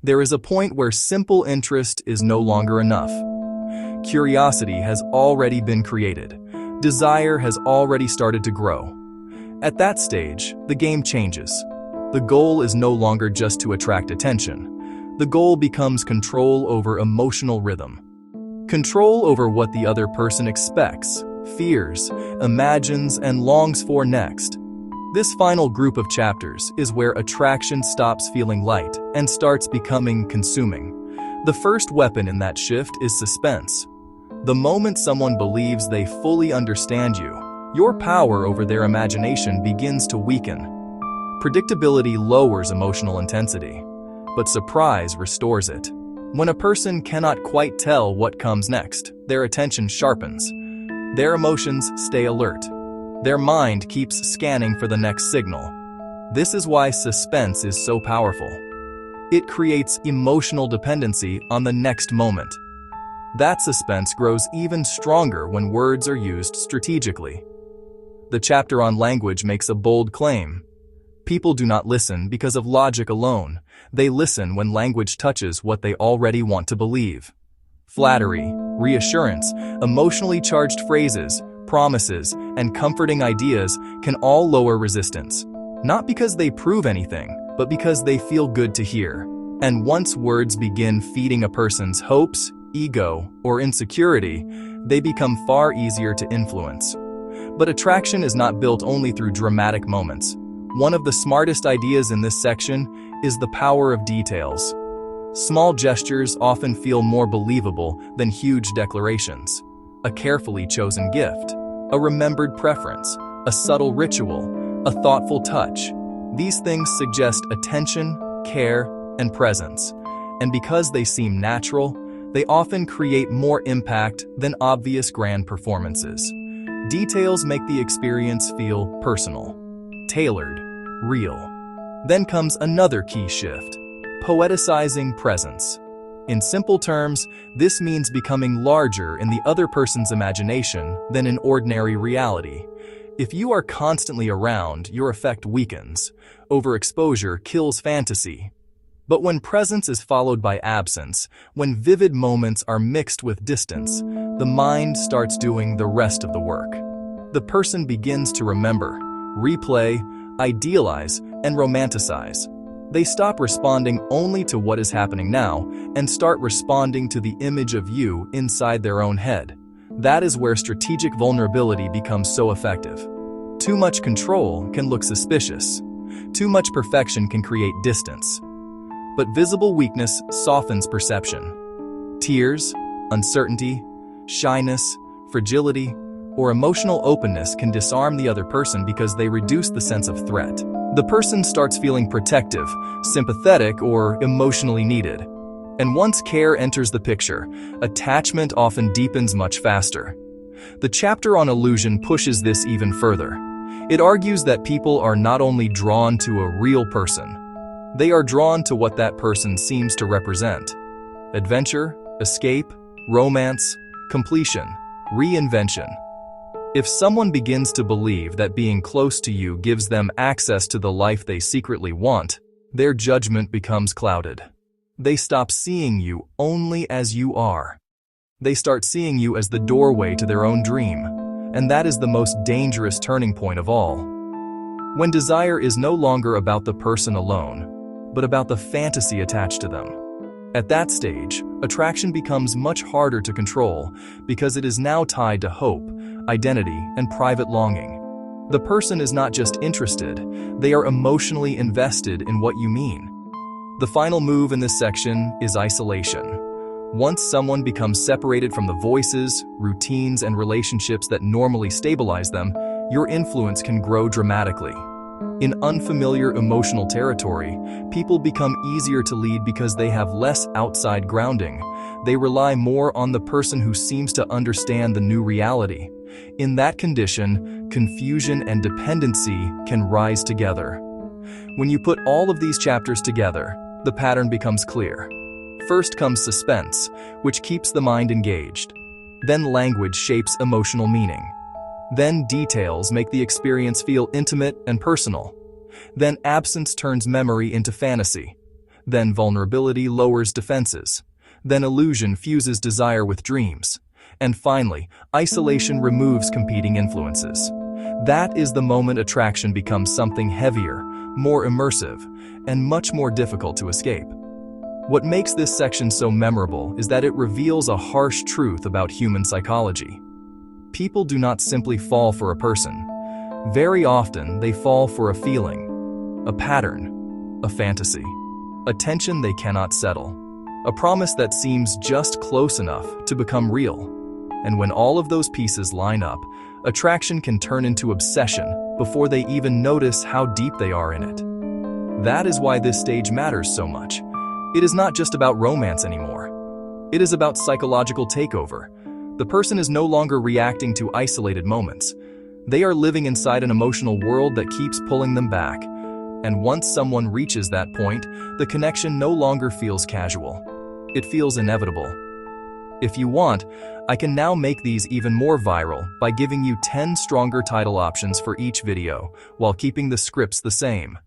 There is a point where simple interest is no longer enough. Curiosity has already been created. Desire has already started to grow. At that stage, the game changes. The goal is no longer just to attract attention. The goal becomes control over emotional rhythm. Control over what the other person expects, fears, imagines, and longs for next. This final group of chapters is where attraction stops feeling light and starts becoming consuming. The first weapon in that shift is suspense. The moment someone believes they fully understand you, your power over their imagination begins to weaken. Predictability lowers emotional intensity, but surprise restores it. When a person cannot quite tell what comes next, their attention sharpens. Their emotions stay alert. Their mind keeps scanning for the next signal. This is why suspense is so powerful. It creates emotional dependency on the next moment. That suspense grows even stronger when words are used strategically. The chapter on language makes a bold claim. People do not listen because of logic alone. They listen when language touches what they already want to believe. Flattery, reassurance, emotionally charged phrases, promises, and comforting ideas can all lower resistance. Not because they prove anything, but because they feel good to hear. And once words begin feeding a person's hopes, ego, or insecurity, they become far easier to influence. But attraction is not built only through dramatic moments. One of the smartest ideas in this section is the power of details. Small gestures often feel more believable than huge declarations. A carefully chosen gift, a remembered preference, a subtle ritual, a thoughtful touch. These things suggest attention, care, and presence. And because they seem natural, they often create more impact than obvious grand performances. Details make the experience feel personal, tailored, real. Then comes another key shift: poeticizing presence. In simple terms, this means becoming larger in the other person's imagination than in ordinary reality. If you are constantly around, your effect weakens. Overexposure kills fantasy. But when presence is followed by absence, when vivid moments are mixed with distance, the mind starts doing the rest of the work. The person begins to remember, replay, idealize, and romanticize. They stop responding only to what is happening now and start responding to the image of you inside their own head. That is where strategic vulnerability becomes so effective. Too much control can look suspicious. Too much perfection can create distance. But visible weakness softens perception. Tears, uncertainty, shyness, fragility, or emotional openness can disarm the other person because they reduce the sense of threat. The person starts feeling protective, sympathetic, or emotionally needed. And once care enters the picture, attachment often deepens much faster. The chapter on illusion pushes this even further. It argues that people are not only drawn to a real person, they are drawn to what that person seems to represent. Adventure, escape, romance, completion, reinvention. If someone begins to believe that being close to you gives them access to the life they secretly want, their judgment becomes clouded. They stop seeing you only as you are. They start seeing you as the doorway to their own dream, and that is the most dangerous turning point of all. When desire is no longer about the person alone, but about the fantasy attached to them. At that stage, attraction becomes much harder to control because it is now tied to hope, identity, and private longing. The person is not just interested, they are emotionally invested in what you mean. The final move in this section is isolation. Once someone becomes separated from the voices, routines, and relationships that normally stabilize them, your influence can grow dramatically. In unfamiliar emotional territory, people become easier to lead because they have less outside grounding. They rely more on the person who seems to understand the new reality. In that condition, confusion and dependency can rise together. When you put all of these chapters together, the pattern becomes clear. First comes suspense, which keeps the mind engaged. Then language shapes emotional meaning. Then details make the experience feel intimate and personal. Then absence turns memory into fantasy. Then vulnerability lowers defenses. Then illusion fuses desire with dreams. And finally, isolation removes competing influences. That is the moment attraction becomes something heavier, more immersive, and much more difficult to escape. What makes this section so memorable is that it reveals a harsh truth about human psychology. People do not simply fall for a person. Very often, they fall for a feeling, a pattern, a fantasy, a tension they cannot settle, a promise that seems just close enough to become real. And when all of those pieces line up, attraction can turn into obsession before they even notice how deep they are in it. That is why this stage matters so much. It is not just about romance anymore. It is about psychological takeover. The person is no longer reacting to isolated moments. They are living inside an emotional world that keeps pulling them back. And once someone reaches that point, the connection no longer feels casual. It feels inevitable. If you want, I can now make these even more viral by giving you 10 stronger title options for each video, while keeping the scripts the same.